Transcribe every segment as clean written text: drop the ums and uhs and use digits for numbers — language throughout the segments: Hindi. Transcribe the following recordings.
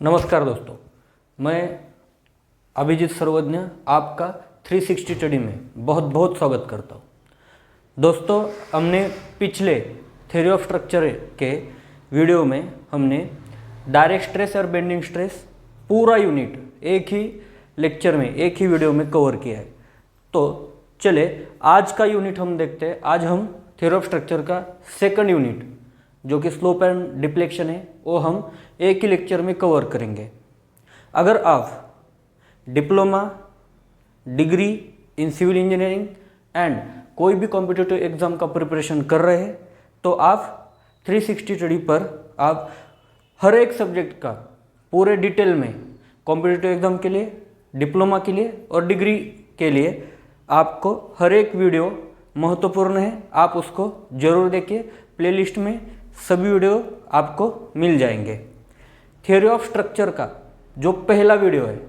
नमस्कार दोस्तों, मैं अभिजीत सर्वज्ञ आपका 360 स्टडी में बहुत बहुत स्वागत करता हूँ। दोस्तों, हमने पिछले थ्योरी ऑफ स्ट्रक्चर के वीडियो में हमने डायरेक्ट स्ट्रेस और बेंडिंग स्ट्रेस पूरा यूनिट एक ही लेक्चर में एक ही वीडियो में कवर किया है। तो चले आज का यूनिट हम देखते हैं। आज हम थ्योरी ऑफ स्ट्रक्चर का सेकंड यूनिट जो कि स्लोप एंड डिप्लेक्शन है वो हम एक ही लेक्चर में कवर करेंगे। अगर आप diploma, degree in civil engineering and कोई भी कॉम्पिटिटिव एग्जाम का प्रिपरेशन कर रहे हैं तो आप 360 स्टडी पर आप हर एक सब्जेक्ट का पूरे डिटेल में कॉम्पिटिटिव एग्जाम के लिए, डिप्लोमा के लिए और डिग्री के लिए आपको हर एक वीडियो महत्वपूर्ण है। आप उसको जरूर देखिए। प्लेलिस्ट में सभी वीडियो आपको मिल जाएंगे। थ्योरी ऑफ स्ट्रक्चर का जो पहला वीडियो है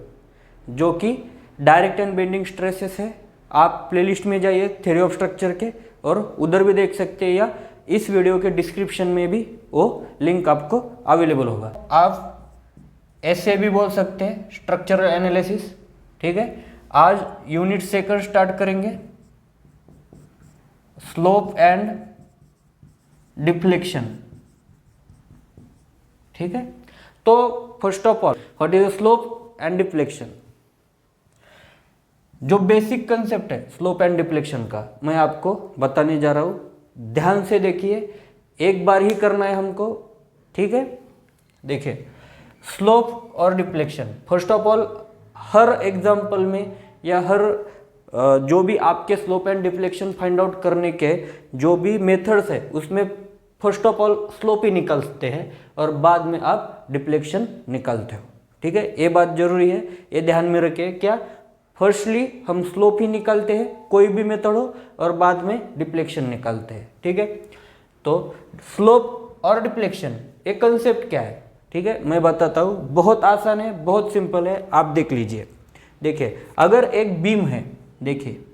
जो कि डायरेक्ट एंड बेंडिंग स्ट्रेसेस है, आप प्लेलिस्ट में जाइए थ्योरी ऑफ स्ट्रक्चर के और उधर भी देख सकते हैं या इस वीडियो के डिस्क्रिप्शन में भी वो लिंक आपको अवेलेबल होगा। आप ऐसे भी बोल सकते हैं स्ट्रक्चरल एनालिसिस। ठीक है, आज यूनिट सेकंड स्टार्ट करेंगे, स्लोप एंड डिफ्लेक्शन। ठीक है, तो first of all what is slope and deflection. जो बेसिक कंसेप्ट है स्लोप एंड डिफ्लेक्शन का मैं आपको बताने जा रहा हूं। ध्यान से देखिए, एक बार ही करना है हमको। ठीक है, देखिए स्लोप और deflection first of all her example में या हर जो भी आपके slope and deflection find out करने के जो भी मेथड्स है उसमें फर्स्ट ऑफ ऑल स्लोप ही निकालते हैं और बाद में आप डिफ्लेक्शन निकालते हो। ठीक है, ये बात जरूरी है, ये ध्यान में रखिए। क्या फर्स्टली हम स्लोप ही निकालते हैं कोई भी मेथड हो और बाद में डिफ्लेक्शन निकालते हैं। ठीक है, तो स्लोप और डिफ्लेक्शन एक कंसेप्ट क्या है। ठीक है, मैं बताता हूँ, बहुत आसान है, बहुत सिंपल है, आप देख लीजिए। देखिए, अगर एक बीम है, देखिए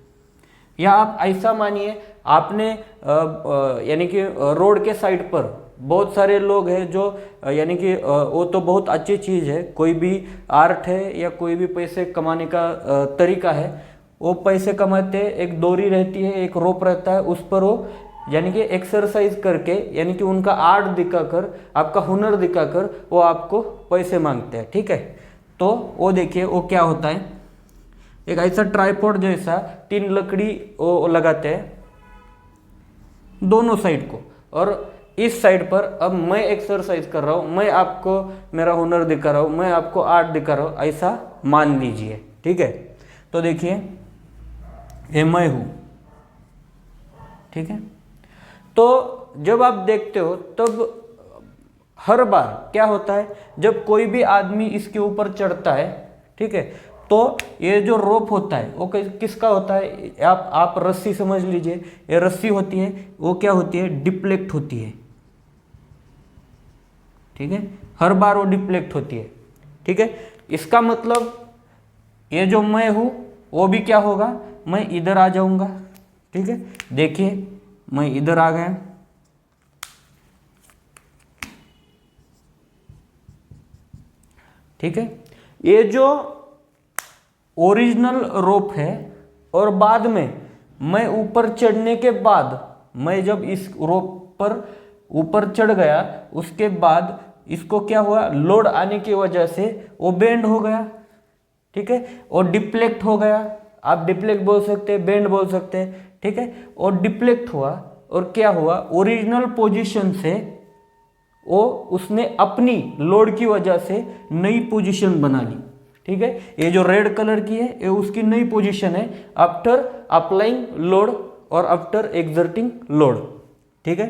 या आप ऐसा मानिए आपने यानी कि रोड के साइड पर बहुत सारे लोग हैं जो यानी कि वो तो बहुत अच्छी चीज़ है, कोई भी आर्ट है या कोई भी पैसे कमाने का तरीका है। वो पैसे कमाते हैं, एक डोरी रहती है, एक रोप रहता है, उस पर वो यानी कि एक्सरसाइज करके यानी कि उनका आर्ट दिखाकर, आपका हुनर दिखाकर वो आपको पैसे मांगते हैं। ठीक है, तो वो देखिए वो क्या होता है, एक ऐसा ट्राइपॉड जैसा 3 लकड़ी वो लगाते हैं दोनों साइड को, और इस साइड पर अब मैं एक्सरसाइज कर रहा हूँ, मैं आपको मेरा हुनर दिखा रहा हूँ, मैं आपको आर्ट दिखा रहा हूँ, ऐसा मान लीजिए। ठीक है, तो देखिए ये मैं हूँ। ठीक है, तो जब आप देखते हो तब हर बार क्या होता है, जब कोई भी आदमी इसके ऊपर चढ़ता है, ठीक है, तो ये जो रोप होता है वो किसका होता है, आप रस्सी समझ लीजिए। ये रस्सी होती है, वो क्या होती है, डिफ्लेक्ट होती है। ठीक है, हर बार वो डिफ्लेक्ट होती है। ठीक है, इसका मतलब ये जो मैं हूं वो भी क्या होगा, मैं इधर आ जाऊंगा। ठीक है, देखिए मैं इधर आ गया। ठीक है, ये जो ओरिजिनल रोप है और बाद में मैं ऊपर चढ़ने के बाद, मैं जब इस रोप पर ऊपर चढ़ गया उसके बाद इसको क्या हुआ, लोड आने की वजह से वो बेंड हो गया। ठीक है, और डिफ्लेक्ट हो गया। आप डिफ्लेक्ट बोल सकते हैं, बेंड बोल सकते हैं। ठीक है, और डिफ्लेक्ट हुआ और क्या हुआ, ओरिजिनल पोजीशन से वो उसने अपनी लोड की वजह से नई पोजीशन बना ली। ठीक है, ये जो रेड कलर की है ये उसकी नई पोजीशन है आफ्टर अप्लाइंग लोड और आफ्टर एक्सर्टिंग लोड। ठीक है,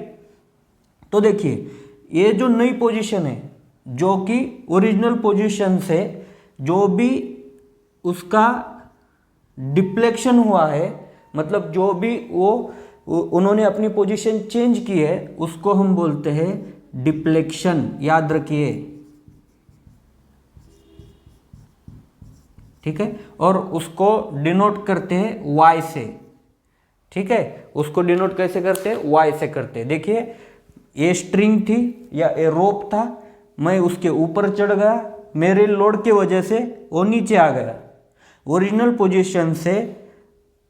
तो देखिए ये जो नई पोजीशन है जो कि ओरिजिनल पोजीशन से जो भी उसका डिफ्लेक्शन हुआ है, मतलब जो भी वो उन्होंने अपनी पोजीशन चेंज की है उसको हम बोलते हैं डिफ्लेक्शन। याद रखिए। ठीक है, और उसको डिनोट करते हैं वाई से। ठीक है, उसको डिनोट कैसे करते हैं, वाई से करते हैं। देखिए ये स्ट्रिंग थी या ये रोप था, मैं उसके ऊपर चढ़ गया, मेरे लोड की वजह से वो नीचे आ गया। ओरिजिनल पोजीशन से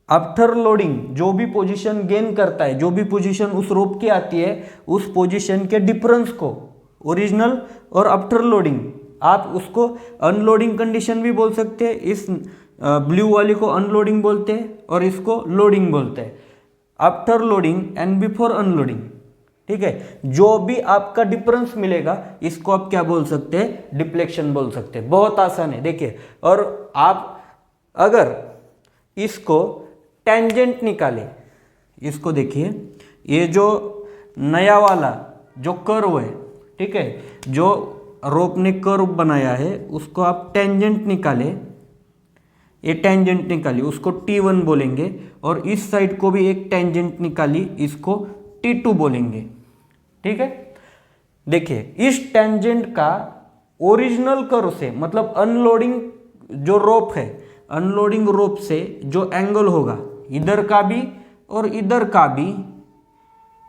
आफ्टर लोडिंग जो भी पोजीशन गेन करता है, जो भी पोजीशन उस रोप की आती है, उस पोजीशन के डिफरेंस को ओरिजिनल और आफ्टर लोडिंग, आप उसको अनलोडिंग कंडीशन भी बोल सकते हैं। इस ब्लू वाली को अनलोडिंग बोलते हैं और इसको लोडिंग बोलते हैं। After loading and before unloading, ठीक है। जो भी आपका डिफरेंस मिलेगा इसको आप क्या बोल सकते हैं, डिफ्लेक्शन बोल सकते हैं। बहुत आसान है देखिए। और आप अगर इसको टेंजेंट निकाले, इसको देखिए, ये जो नया वाला जो कर्व है, ठीक है, जो रोप ने कर्व बनाया है उसको आप टेंजेंट निकाले, ये टेंजेंट निकाली, उसको T1 बोलेंगे। और इस साइड को भी एक टेंजेंट निकाली, इसको T2 बोलेंगे, ठीक है। देखिए इस टेंजेंट का ओरिजिनल कर्व से, मतलब अनलोडिंग जो रोप है, अनलोडिंग रोप से जो एंगल होगा इधर का भी और इधर का भी,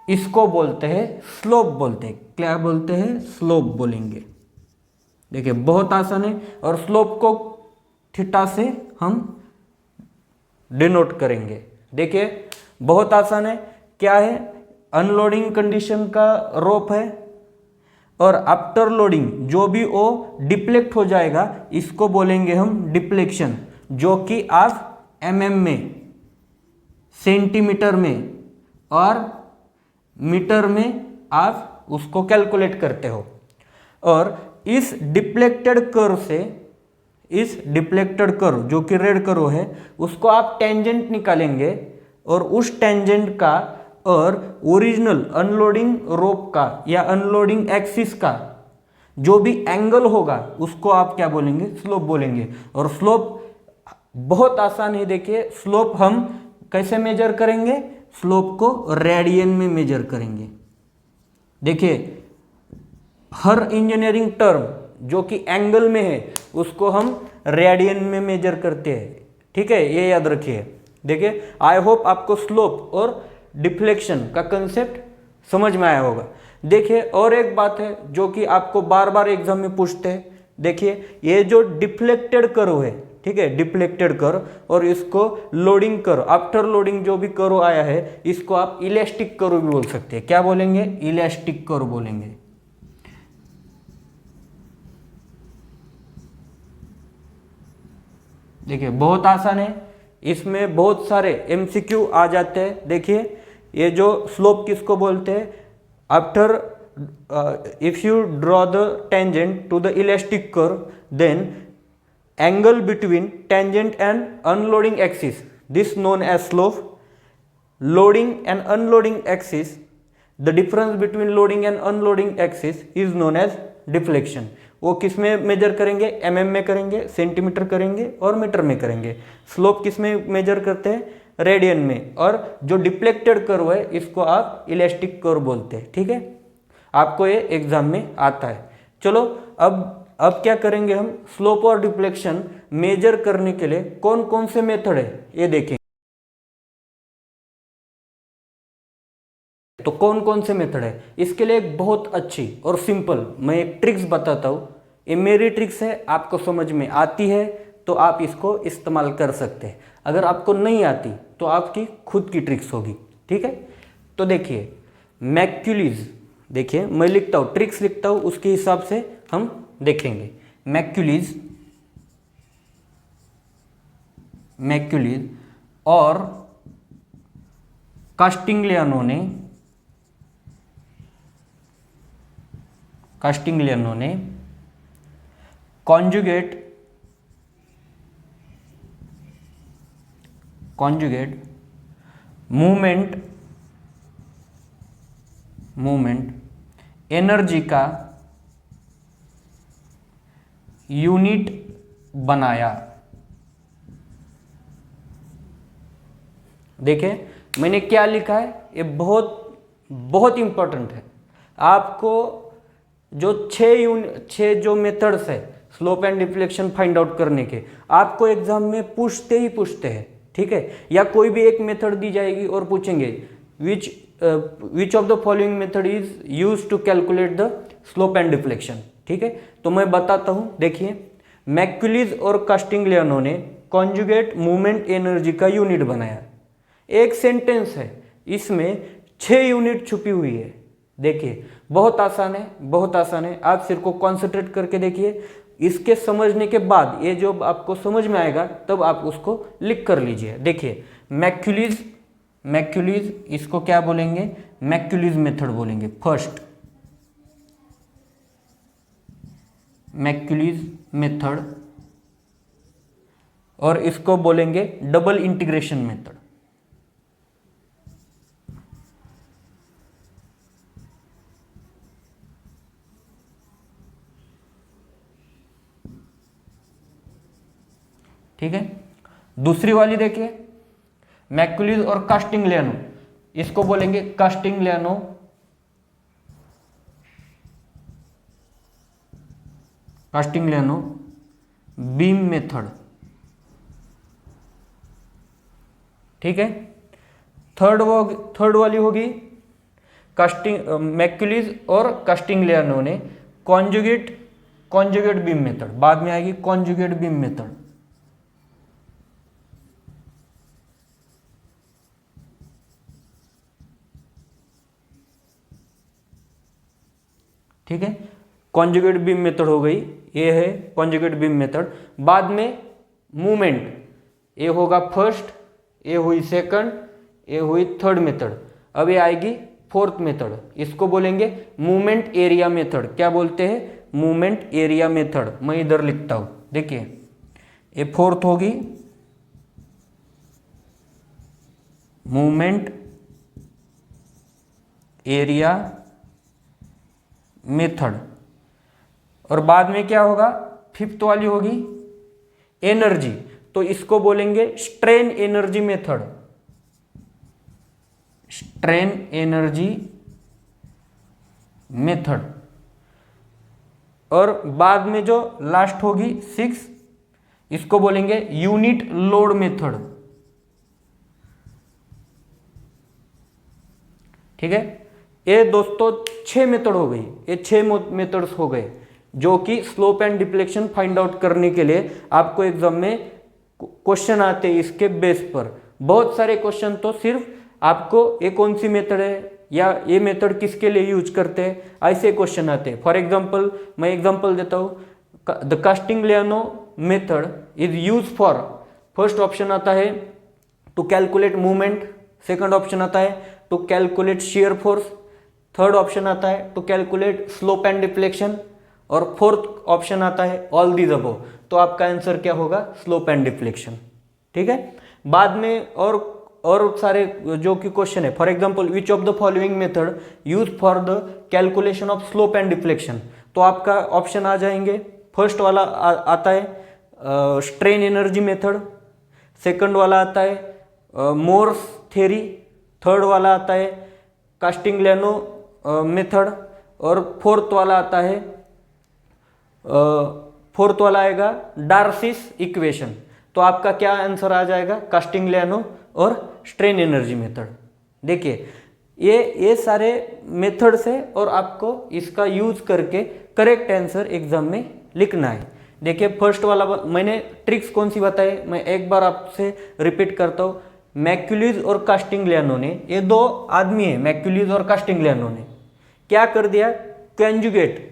इसको बोलते हैं स्लोप बोलते हैं। क्या बोलते हैं, स्लोप बोलेंगे। देखिए बहुत आसान है। और स्लोप को थीटा से हम डिनोट करेंगे। देखिए बहुत आसान है। क्या है, अनलोडिंग कंडीशन का रोप है और आफ्टर लोडिंग जो भी वो डिप्लेक्ट हो जाएगा इसको बोलेंगे हम डिप्लेक्शन, जो कि आप mm में, सेंटीमीटर में और मीटर में आप उसको कैलकुलेट करते हो। और इस डिप्लेक्टेड कर्व से, इस डिप्लेक्टेड कर्व जो कि रेड कर्व है, उसको आप टेंजेंट निकालेंगे और उस टेंजेंट का और ओरिजिनल अनलोडिंग रोप का या अनलोडिंग एक्सिस का जो भी एंगल होगा उसको आप क्या बोलेंगे, स्लोप बोलेंगे। और स्लोप बहुत आसान है। देखिए स्लोप हम कैसे मेजर करेंगे, स्लोप को रेडियन में मेजर करेंगे। देखिए हर इंजीनियरिंग टर्म जो कि एंगल में है उसको हम रेडियन में मेजर करते हैं, ठीक है, ये याद रखिए। देखिए आई होप आपको स्लोप और डिफ्लेक्शन का कंसेप्ट समझ में आया होगा। देखिए और एक बात है जो कि आपको बार बार एग्जाम में पूछते हैं। देखिए ये जो डिफ्लेक्टेड कर्व है, ठीक है, डिफ्लेक्टेड कर्व, और इसको लोडिंग कर्व, आफ्टर लोडिंग जो भी कर्व आया है इसको आप इलास्टिक कर्व भी बोल सकते हैं। क्या बोलेंगे, इलास्टिक कर्व बोलेंगे। देखिए बहुत आसान है, इसमें बहुत सारे एमसीक्यू आ जाते हैं। देखिए ये जो स्लोप किसको बोलते हैं, after if you draw the tangent to the elastic curve then angle between tangent and unloading axis, this known as slope. Loading and unloading axis, the difference between loading and unloading axis is known as deflection. वो किस में मेजर करेंगे, mm में करेंगे, सेंटीमीटर करेंगे और मीटर में करेंगे। स्लोप किस में मेजर करते हैं, रेडियन में। और जो डिफ्लेक्टेड कर्व है इसको आप इलास्टिक कर्व बोलते हैं, ठीक है। आपको ये एग्जाम में आता है। चलो अब क्या करेंगे हम, स्लोप और डिफ्लेक्शन मेजर करने के लिए कौन कौन से मेथड है ये देखेंगे। तो कौन कौन से मेथड है, इसके लिए एक बहुत अच्छी और सिंपल मैं एक ट्रिक्स बताता हूँ। ये मेरी ट्रिक्स है, आपको समझ में आती है तो आप इसको इस्तेमाल कर सकते हैं। अगर आपको नहीं आती तो आपकी खुद की ट्रिक्स होगी, ठीक है। तो देखिए मैक्यूलीज, देखिए मैं लिखता हूँ, ट्रिक्स लिखता हूँ, उसके हिसाब से हम देखेंगे। मैक्यूलीज और कास्टिंग्लियानो ने कॉन्जुगेट मूवमेंट एनर्जी का यूनिट बनाया। देखिए मैंने क्या लिखा है, ये बहुत बहुत इंपॉर्टेंट है। आपको जो 6 जो मेथड्स है slope and deflection find out करने के, आपको एग्जाम में पूछते हैं, ठीक है। या कोई भी एक मेथड दी जाएगी और पूछेंगे which which of the following method is use to calculate the slope and deflection. ठीक है, तो मैं बताता हूं। देखिए, मैक्यूलिस और कास्टिग्लियानो ने कॉन्जुगेट मूवमेंट एनर्जी का यूनिट बनाया। एक सेंटेंस है, इसमें 6 यूनिट छुपी हुई है। देखिए, बहुत आसान है, बहुत आसान है। आप सिर्फ को कॉन्सेंट्रेट करके देखिए। इसके समझने के बाद ये जो आपको समझ में आएगा तब आप उसको लिख कर लीजिए। देखिए, मैक्यूलिस इसको क्या बोलेंगे? मैक्यूलिस मेथड बोलेंगे। फर्स्ट मैक्यूलिस मेथड, और इसको बोलेंगे डबल इंटीग्रेशन मेथड। ठीक है, दूसरी वाली देखिए, मैक्यूलिस और कास्टिग्लियानो, इसको बोलेंगे कास्टिग्लियानो बीम मेथड। ठीक है, थर्ड वाली होगी मैक्यूलिस और कास्टिग्लियानो ने कॉन्जुगेट बीम मेथड। बाद में आएगी कॉन्जुगेट बीम मेथड। ठीक है, कॉन्जुगेट बीम मेथड हो गई, ये है कॉन्जुगेट बीम मेथड। बाद में मूवमेंट, ये होगा फर्स्ट, ये हुई सेकंड, ये हुई थर्ड मेथड। अब ये आएगी फोर्थ मेथड, इसको बोलेंगे मूवमेंट एरिया मेथड। क्या बोलते हैं? Movement area method. मैं इधर लिखता हूं, देखिए, ये फोर्थ होगी मूवमेंट एरिया मेथड। और बाद में क्या होगा? फिफ्थ वाली होगी एनर्जी, तो इसको बोलेंगे strain energy method. Strain energy method. और बाद में जो लास्ट होगी 6, इसको बोलेंगे यूनिट लोड मेथड। ठीक है, ये दोस्तों 6 मेथड हो गई। ये 6 मेथड्स हो गए जो कि slope and deflection find out करने के लिए आपको एग्जाम में क्वेश्चन आते हैं। इसके बेस पर बहुत सारे क्वेश्चन तो सिर्फ आपको ये कौन सी मेथड है या ये मेथड किसके लिए यूज करते हैं, ऐसे क्वेश्चन आते हैं। फॉर एग्जांपल, मैं एग्जांपल देता हूँ, the Castigliano method is use for, first option आता है to calculate movement, second option आता है to calculate shear force, third option आता है to calculate slope and deflection, और फोर्थ ऑप्शन आता है ऑल दीज अबव। तो आपका आंसर क्या होगा? Slope and deflection. ठीक है, बाद में और सारे जो कि क्वेश्चन है, for example which of the following method use for the calculation of slope and deflection, तो आपका ऑप्शन आ जाएंगे। फर्स्ट वाला आता है स्ट्रेन एनर्जी मेथड, सेकंड वाला आता है मोर्स थ्योरी, थर्ड वाला आता है कास्टिग्लियानो मेथड, और फोर्थ वाला आएगा डार्सिस इक्वेशन। तो आपका क्या आंसर आ जाएगा? कास्टिग्लियानो और स्ट्रेन एनर्जी मेथड। देखिए, ये सारे मेथड्स है और आपको इसका यूज करके करेक्ट आंसर एग्जाम में लिखना है। देखिए, फर्स्ट वाला मैंने ट्रिक्स कौन सी बताई, मैं एक बार आपसे रिपीट करता हूँ। मैक्यूलिस और कास्टिग्लियानो ने, ये 2 आदमी है, मैक्यूलिस और कास्टिग्लियानो ने क्या कर दिया? कॉन्जुगेट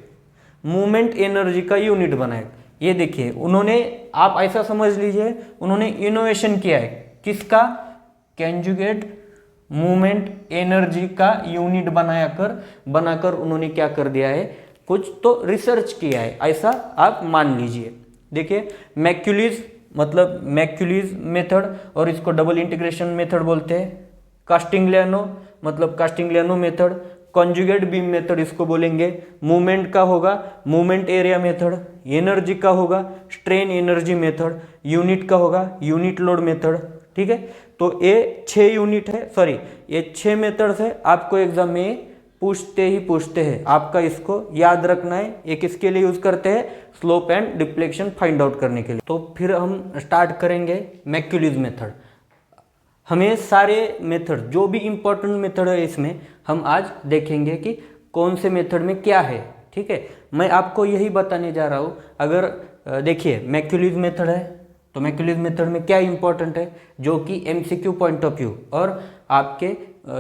मूवमेंट एनर्जी का यूनिट बनाया। ये देखिए, उन्होंने, आप ऐसा समझ लीजिए, उन्होंने इनोवेशन किया है। किसका? कॉन्जुगेट मूवमेंट एनर्जी का यूनिट बनाकर उन्होंने क्या कर दिया है? कुछ तो रिसर्च किया है, ऐसा आप मान लीजिए। देखिए, मैक्यूलिस मतलब मैक्यूलिस मेथड, और इसको डबल इंटीग्रेशन मेथड बोलते हैं। कास्टिग्लियानो मतलब Castigliano method. Conjugate beam method इसको बोलेंगे। मूवमेंट का होगा मूवमेंट एरिया मेथड। एनर्जी का होगा स्ट्रेन एनर्जी मेथड। यूनिट का होगा यूनिट लोड मेथड। ठीक है, तो ये 6 यूनिट है, सॉरी ये 6 मेथड्स है। आपको एग्जाम में पूछते हैं, आपका इसको याद रखना है। ये किसके लिए यूज करते हैं? Slope and deflection find out करने के लिए। तो फिर हम स्टार्ट करेंगे मैक्यूलिस मेथड। हमें सारे मेथड, जो भी इम्पोर्टेंट मेथड है इसमें, हम आज देखेंगे कि कौन से मेथड में क्या है। ठीक है, मैं आपको यही बताने जा रहा हूँ। अगर देखिए मैक्यूलिस मेथड है, तो मैक्यूलिस मेथड में क्या इंपॉर्टेंट है, जो कि एमसीक्यू पॉइंट ऑफ व्यू और आपके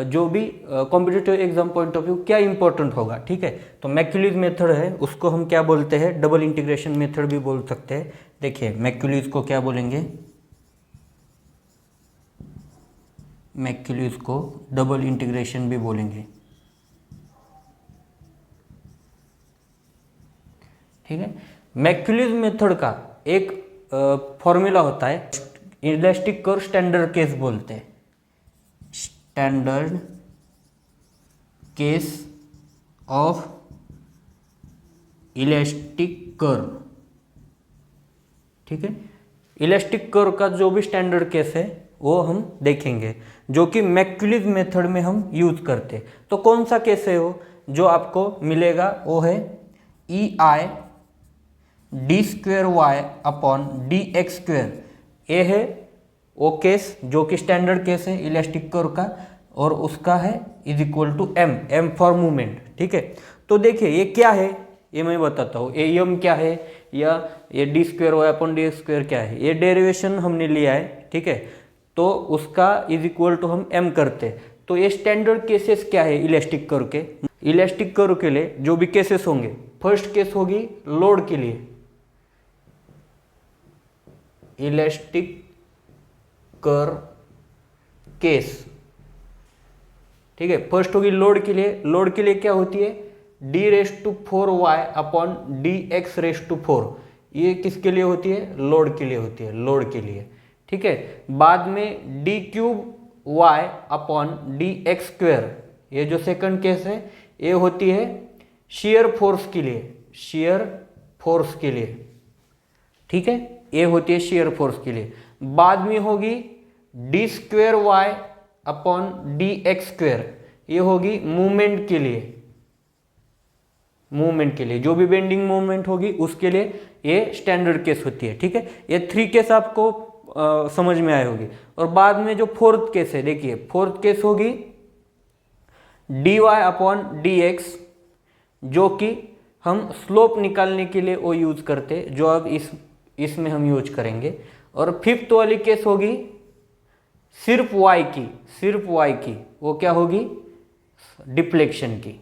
जो भी competitive exam point of view क्या इंपॉर्टेंट होगा। ठीक है, तो मैक्यूलिस मेथड है, उसको हम क्या बोलते हैं, डबल इंटीग्रेशन मेथड भी बोल सकते हैं। देखिए मैक्यूलिस को क्या बोलेंगे, मैक्यूलिस को डबल इंटीग्रेशन भी बोलेंगे। ठीक है, मैक्यूलिस मेथड का एक फॉर्मूला होता है, इलास्टिक कर्व स्टैंडर्ड केस बोलते हैं, standard case of elastic curve. ठीक है, इलास्टिक कर्व का जो भी स्टैंडर्ड केस है वो हम देखेंगे, जो कि मैक्यूलिस मेथड में हम यूज करते हैं। तो कौन सा केस है वो जो आपको मिलेगा, वो है E I d square y upon d x square. ये है वो केस जो कि स्टैंडर्ड केस है इलास्टिक कर्व का, और उसका है is equal to M for movement. ठीक है, तो देखिए ये क्या है, ये मैं बताता हूँ। ये एम क्या है, या ये d square y upon d x square क्या है, ये डेरिवेशन हमने लिया है। ठीक है, तो उसका इज इक्वल टू हम एम करते हैं। तो ये स्टैंडर्ड केसेस क्या है इलास्टिक कर्व के, इलास्टिक कर्व के लिए जो भी केसेस होंगे, फर्स्ट केस होगी लोड के लिए, इलास्टिक कर्व केस। ठीक है, फर्स्ट होगी लोड के लिए। लोड के लिए क्या होती है, d⁴y अपॉन dx⁴। ये किसके लिए होती है, लोड के लिए होती है, लोड के लिए। ठीक है, बाद में d³ अपॉन dx², ये जो सेकंड केस है ये होती है शेयर फोर्स के लिए, शेयर फोर्स के लिए। ठीक है, ये होती है शेयर फोर्स के लिए। बाद में होगी d² अपॉन dx², ये होगी मूवमेंट के लिए, मूवमेंट के लिए जो भी बेंडिंग मूवमेंट होगी उसके लिए ये स्टैंडर्ड केस होती है। ठीक है, ये 3 केस आपको समझ में आए होगी। और बाद में जो फोर्थ केस है, देखिए फोर्थ केस होगी dy अपॉन dx, जो कि हम स्लोप निकालने के लिए वो यूज करते, जो अब इसमें हम यूज करेंगे। और फिफ्थ वाली केस होगी सिर्फ y की, सिर्फ y की, वो क्या होगी, डिफ्लेक्शन की।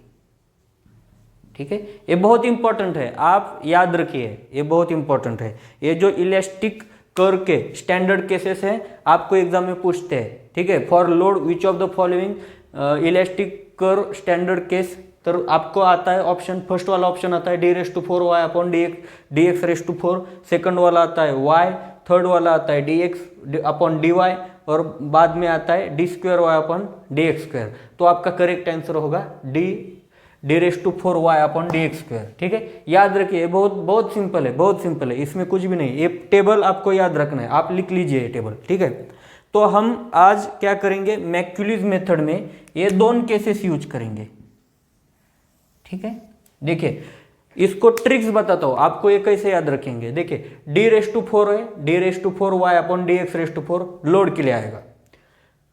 ठीक है, ये बहुत इंपॉर्टेंट है, आप याद रखिए, ये बहुत इंपॉर्टेंट है। ये जो इलास्टिक कर्व के स्टैंडर्ड केसेस हैं आपको एग्जाम में पूछते हैं। ठीक है, for load which of the following elastic curve standard case, तो आपको आता है ऑप्शन, फर्स्ट वाला ऑप्शन आता है d⁴y अपॉन dx⁴, सेकंड वाला आता है y, थर्ड वाला आता है dx अपॉन dy, और बाद में आता है d² अपॉन dx²। तो आपका करेक्ट आंसर होगा d⁴y अपॉन dx²। ठीक है, याद रखिए, बहुत बहुत सिंपल है, बहुत सिंपल है, इसमें कुछ भी नहीं। ये टेबल आपको याद रखना है, आप लिख लीजिए ये टेबल। ठीक है, तो हम आज क्या करेंगे, मैक्यूलिस मेथड में ये दोनों केसेस यूज करेंगे। ठीक है, देखिए इसको ट्रिक्स बताता हूँ आपको, ये कैसे याद रखेंगे। देखिए d⁴ है, d⁴y अपॉन dx⁴ लोड के लिए आएगा,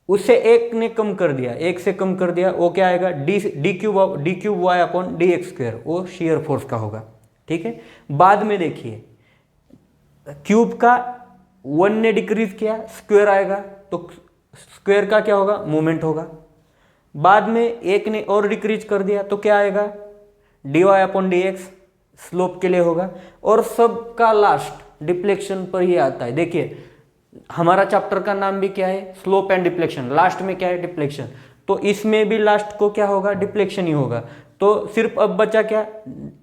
उससे एक ने कम कर दिया, एक से कम कर दिया, वो क्या आएगा, d³ अपॉन dx², वो शेयर फोर्स का होगा। ठीक है, बाद में देखिए क्यूब का 1 ने डिक्रीज किया, स्क्वायर आएगा, तो स्क्वायर का क्या होगा, मूवमेंट होगा। बाद में एक ने और डिक्रीज कर दिया तो क्या आएगा, dy अपॉन dx, स्लोप के लिए होगा। और सबका लास्ट डिफ्लेक्शन पर ही आता है। देखिए हमारा चैप्टर का नाम भी क्या है, स्लोप एंड डिफ्लेक्शन, लास्ट में क्या है, डिफ्लेक्शन, तो इसमें भी लास्ट को क्या होगा, डिफ्लेक्शन ही होगा। तो सिर्फ अब बचा क्या,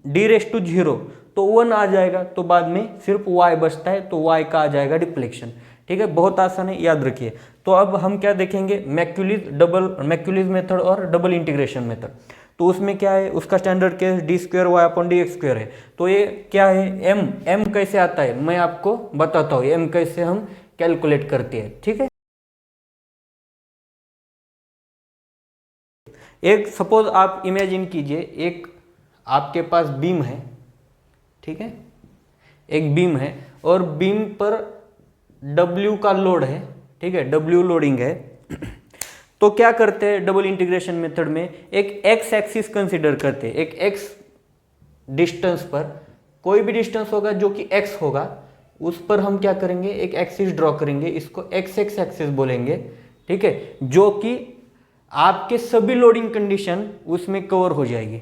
d⁻⁴, तो 1 आ जाएगा, तो बाद में सिर्फ y बचता है, तो y का आ जाएगा डिफ्लेक्शन। ठीक है, बहुत आसान है, याद रखिए। तो अब हम क्या देखेंगे, मैक्यूलिस मेथड और डबल इंटीग्रेशन मेथड। तो उसमें क्या है, उसका standard case d² upon dx² है। तो ये क्या है, m कैसे आता है मैं आपको बताता हूँ, m कैसे हम कैलकुलेट करते हैं। ठीक है, एक सपोज आप इमेजिन कीजिए, एक आपके पास बीम है। ठीक है, एक बीम है और बीम पर W का लोड है। ठीक है, W लोडिंग है, तो क्या करते हैं डबल इंटीग्रेशन मेथड में, एक एक्स एक्सिस कंसीडर करते हैं। एक एक्स डिस्टेंस पर कोई भी डिस्टेंस होगा जो कि एक्स होगा, उस पर हम क्या करेंगे, एक एक्सिस ड्रॉ करेंगे, इसको एक्स एक्स एक्सिस बोलेंगे, ठीक है, जो कि आपके सभी लोडिंग कंडीशन उसमें कवर हो जाएगी।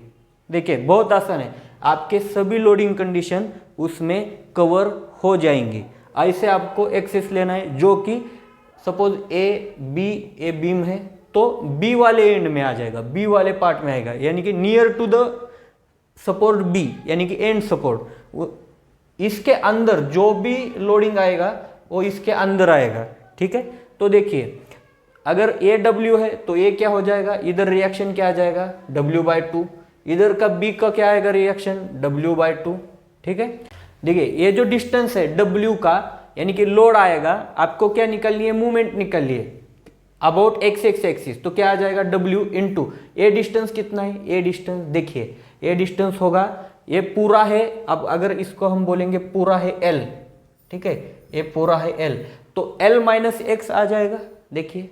देखिए बहुत आसान है, आपके सभी लोडिंग कंडीशन उसमें कवर हो जाएंगी। ऐसे आपको एक्सिस लेना है जो कि सपोज ए बीम है, तो बी वाले एंड में आ जाएगा, बी वाले पार्ट में आएगा, यानी कि near to the support B, यानी कि एंड सपोर्ट, इसके अंदर जो भी लोडिंग आएगा वो इसके अंदर आएगा, ठीक है। तो देखिए अगर ए डब्ल्यू है तो ए क्या हो जाएगा, इधर रिएक्शन क्या आ जाएगा W/2, इधर का बी का क्या आएगा रिएक्शन W/2, ठीक है। देखिए ये जो डिस्टेंस है W का, यानी कि लोड आएगा, आपको क्या निकालनी है, मूवमेंट निकालनी है अबाउट एक्स एक्स एक्सिस, तो क्या आ जाएगा W इंटू ए डिस्टेंस कितना है, ए डिस्टेंस देखिए ए डिस्टेंस होगा, ये पूरा है, अब अगर इसको हम बोलेंगे पूरा है L, ठीक है, ये पूरा है L, तो L माइनस एक्स आ जाएगा, देखिए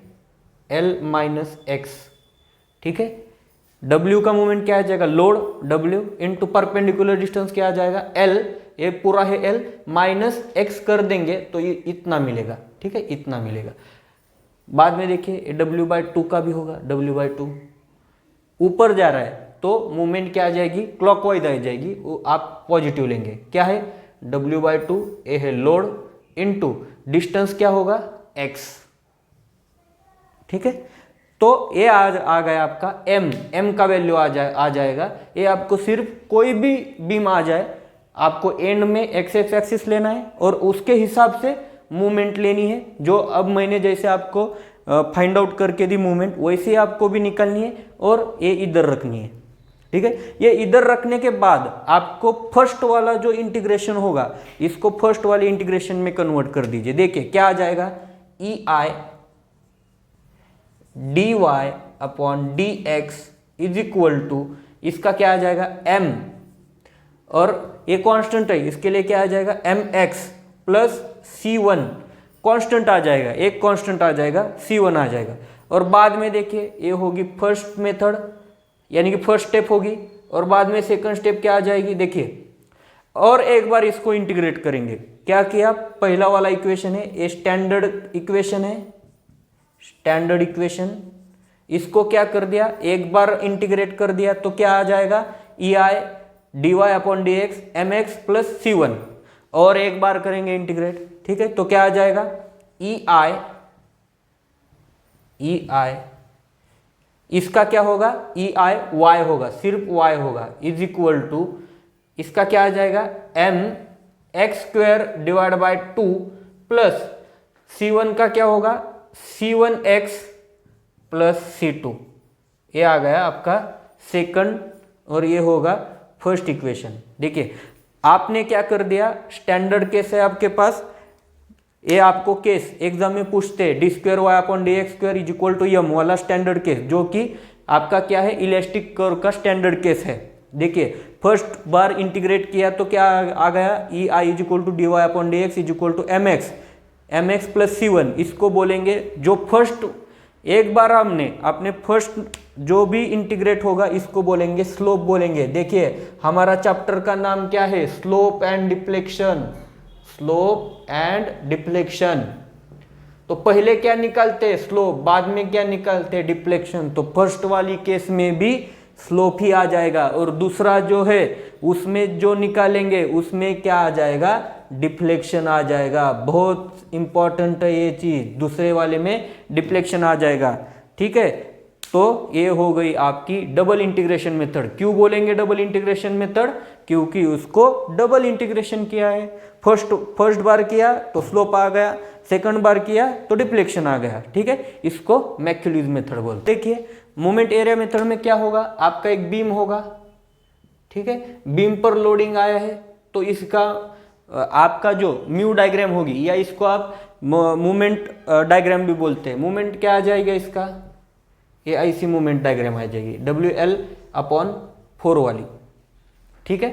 L माइनस एक्स, ठीक है। W का मूवमेंट क्या आ जाएगा, load W into perpendicular distance क्या आ जाएगा L, ये पूरा है L माइनस एक्स कर देंगे तो ये इतना मिलेगा, ठीक है, इतना मिलेगा। बाद में देखिए W/2 का भी होगा, W/2 ऊपर जा रहा है तो मूवमेंट क्या आ जाएगी, क्लॉकवाइज आ जाएगी, वो आप पॉजिटिव लेंगे, क्या है W/2, ये है लोड इंटू डिस्टेंस क्या होगा x, ठीक है। तो ये आ गया आपका m का वैल्यू आ जाएगा। ये आपको सिर्फ कोई भी बीम आ जाए, आपको एंड में एक्स एक्स एक्सिस लेना है और उसके हिसाब से मूवमेंट लेनी है, जो अब मैंने जैसे आपको फाइंड आउट करके दी मूवमेंट, वैसे ही आपको भी निकालनी है और ये इधर रखनी है, ठीक है। ये इधर रखने के बाद आपको फर्स्ट वाला जो इंटीग्रेशन होगा, इसको फर्स्ट वाले इंटीग्रेशन में कन्वर्ट कर दीजिए। देखिए क्या आ जाएगा, EI dy/dx is equal to, इसका क्या आ जाएगा m, और ये कांस्टेंट है, इसके लिए क्या आ जाएगा mx प्लस C1, कांस्टेंट आ जाएगा, एक कांस्टेंट आ जाएगा, C1 आ जाएगा। और बाद में देखिए ये होगी फर्स्ट मेथड, यानी कि फर्स्ट स्टेप होगी, और बाद में सेकंड स्टेप क्या आ जाएगी, देखिए और एक बार इसको इंटीग्रेट करेंगे। क्या किया, पहला वाला इक्वेशन है, ये स्टैंडर्ड इक्वेशन है, स्टैंडर्ड इक्वेशन, इसको क्या कर दिया, एक बार इंटीग्रेट कर दिया तो क्या आ जाएगा, EI dy/dx mx plus C1, और एक बार करेंगे इंटीग्रेट, ठीक है, तो क्या आ जाएगा, EI इसका क्या होगा, EI y होगा, सिर्फ y होगा, इज इक्वल टू, इसका क्या आ जाएगा mx² प्लस C1 का क्या होगा, C1x प्लस C2, ये आ गया आपका सेकंड, और ये होगा फर्स्ट इक्वेशन। देखिए आपने क्या कर दिया, स्टैंडर्ड केस है आपके पास, ये आपको केस एग्जाम में पूछते हैं, d²y/dx² is equal to m वाला स्टैंडर्ड केस, जो कि आपका क्या है, इलास्टिक कर्व का स्टैंडर्ड केस है। देखिए फर्स्ट बार इंटीग्रेट किया तो क्या आ गया, EI is equal to dy/dx is equal to mx plus C1, इसको बोलेंगे जो फर्स्ट, एक बार आपने फर्स्ट जो भी इंटीग्रेट होगा इसको बोलेंगे स्लोप बोलेंगे। देखिए हमारा चैप्टर का नाम क्या है, slope and deflection, slope and deflection. तो पहले क्या निकालते हैं, स्लोप, बाद में क्या निकालते हैं, डिफ्लेक्शन। तो फर्स्ट वाली केस में भी स्लोप ही आ जाएगा, और दूसरा जो है उसमें जो निकालेंगे उसमें क्या आ जाएगा, डिफ्लेक्शन आ जाएगा। बहुत इंपॉर्टेंट है ये चीज, दूसरे वाले में डिफ्लेक्शन आ जाएगा, ठीक है। तो ये हो गई आपकी डबल इंटीग्रेशन मेथड। क्यों बोलेंगे डबल इंटीग्रेशन मेथड, क्योंकि उसको डबल इंटीग्रेशन किया है, फर्स्ट बार किया तो स्लोप आ गया, सेकंड बार किया तो डिफ्लेक्शन आ गया, ठीक है। इसको मैक्यूलिस मेथड बोलते। देखिए मोमेंट एरिया मेथड में क्या होगा, आपका एक बीम होगा, ठीक है, बीम पर लोडिंग आया है, तो इसका आपका जो म्यू डायग्राम होगी, या इसको आप मूवमेंट डायग्राम भी बोलते हैं, मूवमेंट क्या आ जाएगा इसका, ये ऐसी मूवमेंट डायग्राम आ जाएगी WL/4 वाली, ठीक है।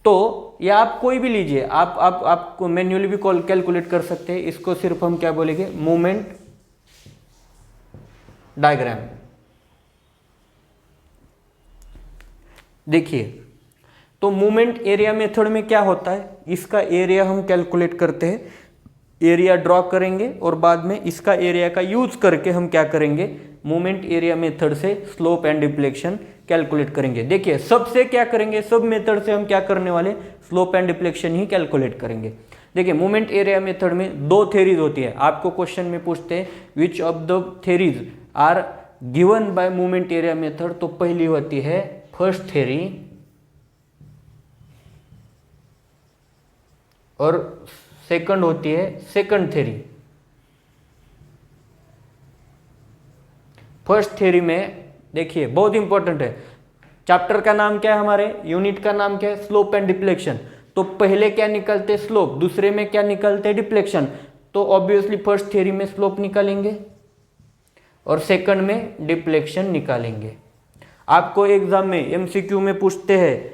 तो या आप कोई भी लीजिए, आपको मैन्युअली भी कैलकुलेट कर सकते हैं, इसको सिर्फ हम क्या बोलेंगे, मूवमेंट डायग्राम। देखिए, तो मोमेंट एरिया मेथड में क्या होता है, इसका एरिया हम कैलकुलेट करते हैं, एरिया ड्रॉ करेंगे और बाद में इसका एरिया का यूज करके हम क्या करेंगे, मोमेंट एरिया मेथड से स्लोप एंड डिफ्लेक्शन कैलकुलेट करेंगे। देखिए, सबसे क्या करेंगे, सब मेथड से हम क्या करने वाले, slope and deflection he calculate करेंगे। देखिए, मोमेंट एरिया मेथड में दो थ्योरीज होती है। आपको क्वेश्चन में पूछते हैं which of the theories are given by moment area method, तो पहली होती है फर्स्ट थ्योरी और सेकंड होती है सेकंड थ्योरी। फर्स्ट थ्योरी में देखिए बहुत इंपॉर्टेंट है, चैप्टर का नाम क्या है, हमारे यूनिट का नाम क्या है, स्लोप एंड डिफ्लेक्शन। तो पहले क्या निकलते स्लोप, दूसरे में क्या निकलते डिफ्लेक्शन, तो ऑब्वियसली फर्स्ट थ्योरी में स्लोप निकालेंगे और सेकंड में डिफ्लेक्शन निकालेंगे। आपको एग्जाम में एमसीक्यू में पूछते हैं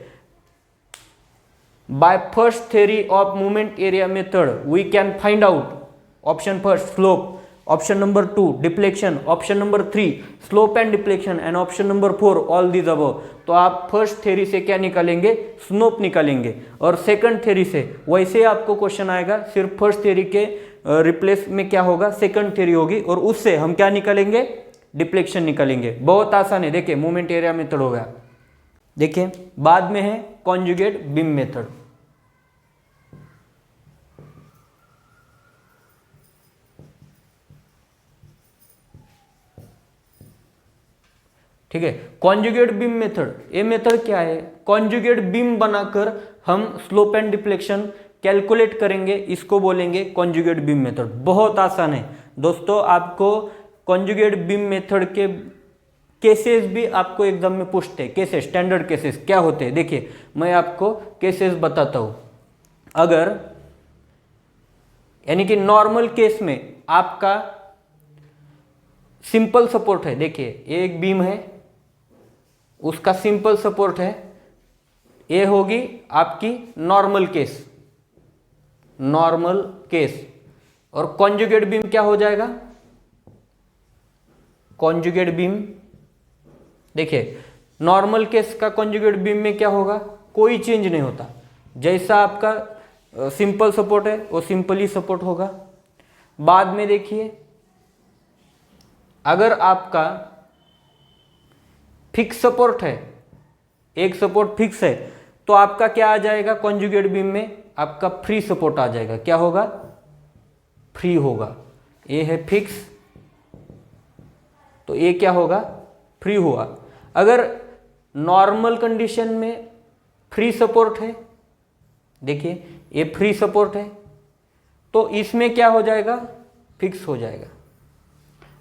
by first theory of moment area method we can find out, option first slope, option number 2 deflection, option number 3 slope and deflection and option number 4 all these above. तो आप फर्स्ट थ्योरी से क्या निकालेंगे, स्लोप निकालेंगे, और सेकंड थ्योरी से वैसे आपको क्वेश्चन आएगा, सिर्फ फर्स्ट थ्योरी के रिप्लेस में क्या होगा, सेकंड थ्योरी होगी और उससे हम क्या निकालेंगे, डिफ्लेक्शन निकालेंगे। बहुत आसान है। देखिए, मोमेंट एरिया मेथड हो गया। देखिए, बाद में है कॉन्जुगेट बीम मेथड। ठीक है, कॉन्जुगेट बीम मेथड, ये मेथड क्या है, कॉन्जुगेट बीम बनाकर हम स्लोप एंड डिफ्लेक्शन कैलकुलेट करेंगे, इसको बोलेंगे कॉन्जुगेट बीम मेथड। बहुत आसान है दोस्तों। आपको कॉन्जुगेट बीम मेथड के केसेस भी आपको एग्जाम में पूछते हैं, केसेस, स्टैंडर्ड केसेस क्या होते हैं। देखिए, मैं आपको केसेस बताता हूं। अगर यानी कि नॉर्मल केस में आपका सिंपल सपोर्ट है, देखिए एक बीम है, उसका सिंपल सपोर्ट है, ये होगी आपकी नॉर्मल केस, नॉर्मल केस। और कॉन्जुगेट बीम क्या हो जाएगा, कॉन्जुगेट बीम, देखिए नॉर्मल केस का कॉन्जुगेट बीम में क्या होगा, कोई चेंज नहीं होता, जैसा आपका सिंपल सपोर्ट है वो सिंपल ही सपोर्ट होगा। बाद में देखिए, अगर आपका फिक्स सपोर्ट है, एक सपोर्ट फिक्स है, तो आपका क्या आ जाएगा, कॉन्जुगेट बीम में आपका फ्री सपोर्ट आ जाएगा। क्या होगा, फ्री होगा। ये है फिक्स, तो ये क्या होगा, फ्री हुआ। अगर नॉर्मल कंडीशन में फ्री सपोर्ट है, देखिए ये फ्री सपोर्ट है, तो इसमें क्या हो जाएगा, फिक्स हो जाएगा।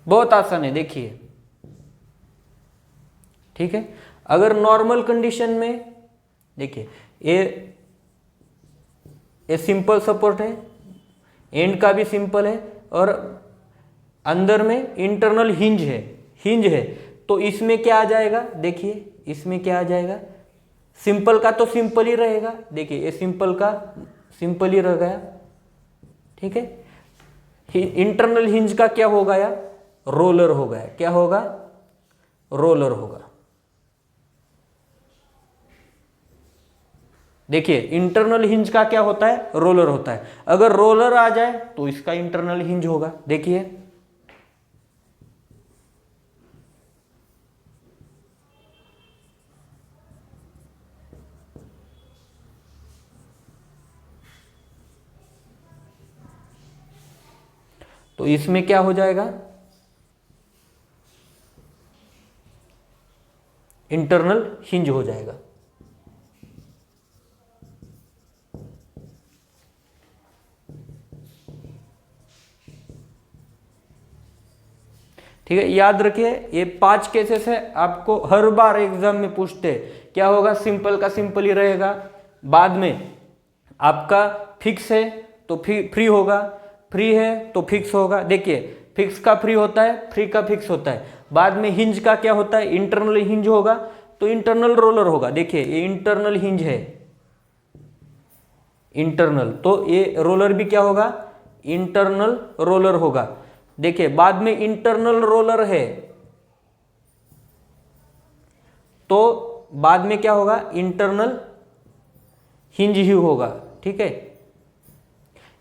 बहुत आसान है, देखिए, ठीक है। अगर नॉर्मल कंडीशन में देखिए, ये सिंपल सपोर्ट है, एंड का भी सिंपल है और अंदर में इंटरनल हिंज है, तो इसमें क्या आ जाएगा, देखिए इसमें क्या आ जाएगा, सिंपल का तो सिंपल ही रहेगा। देखिए, ये सिंपल का सिंपल ही रह गया, ठीक है। इंटरनल हिंज का क्या हो गया, रोलर हो गया। क्या होगा, रोलर होगा। देखिए, इंटरनल हिंज का क्या होता है, रोलर होता है। अगर रोलर आ जाए तो इसका इंटरनल हिंज होगा। देखिए, तो इसमें क्या हो जाएगा, इंटरनल हिंज हो जाएगा। ठीक है, याद रखिए ये 5 केसेस है, आपको हर बार एग्जाम में पूछते हैं। क्या होगा, सिंपल का सिंपल ही रहेगा, बाद में आपका फिक्स है तो फ्री होगा, फ्री है तो फिक्स होगा। देखिए, फिक्स का फ्री होता है, फ्री का फिक्स होता है। बाद में हिंज का क्या होता है, इंटरनल हिंज होगा तो इंटरनल रोलर होगा। देखिए, ये इंटरनल हिंज है, इंटरनल, तो ये रोलर भी क्या होगा, इंटरनल रोलर होगा। देखिए, बाद में इंटरनल रोलर है तो बाद में क्या होगा, इंटरनल हिंज ही होगा। ठीक है,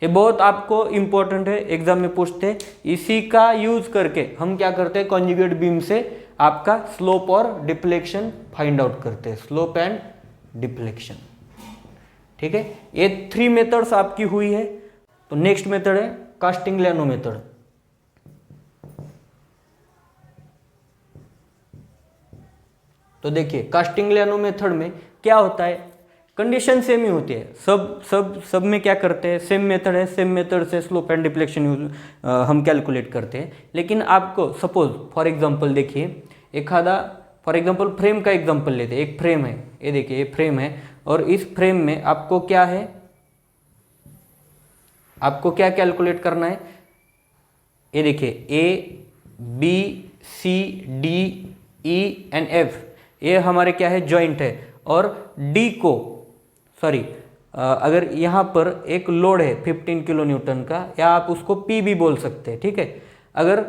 ये बहुत आपको इंपॉर्टेंट है, एग्जाम में पूछते हैं। इसी का यूज करके हम क्या करते हैं, कॉन्जुगेट बीम से आपका स्लोप और डिफ्लेक्शन फाइंड आउट करते हैं, स्लोप एंड डिफ्लेक्शन। ठीक है, ये 3 मेथड्स आपकी हुई है। तो नेक्स्ट मेथड है कास्टिंग्लियानो मेथड। तो देखिए कास्टिंग्लियानो मेथड में क्या होता है, कंडीशन सेम ही होती है, सब में क्या करते हैं, सेम मेथड है, सेम मेथड से स्लोप एंड डिफ्लेक्शन हम कैलकुलेट करते हैं। लेकिन आपको सपोज फॉर एग्जांपल देखिए, फॉर एग्जांपल फ्रेम का एग्जांपल लेते हैं। एक फ्रेम है, ये देखिए ये फ्रेम है, और इस फ्रेम में आपको क्या है, आपको क्या कैलकुलेट करना है, ये देखिए A B C D E and F, ये हमारे क्या है, जॉइंट है। और डी को अगर यहाँ पर एक लोड है 15 किलो न्यूटन का, या आप उसको पी भी बोल सकते हैं। ठीक है, अगर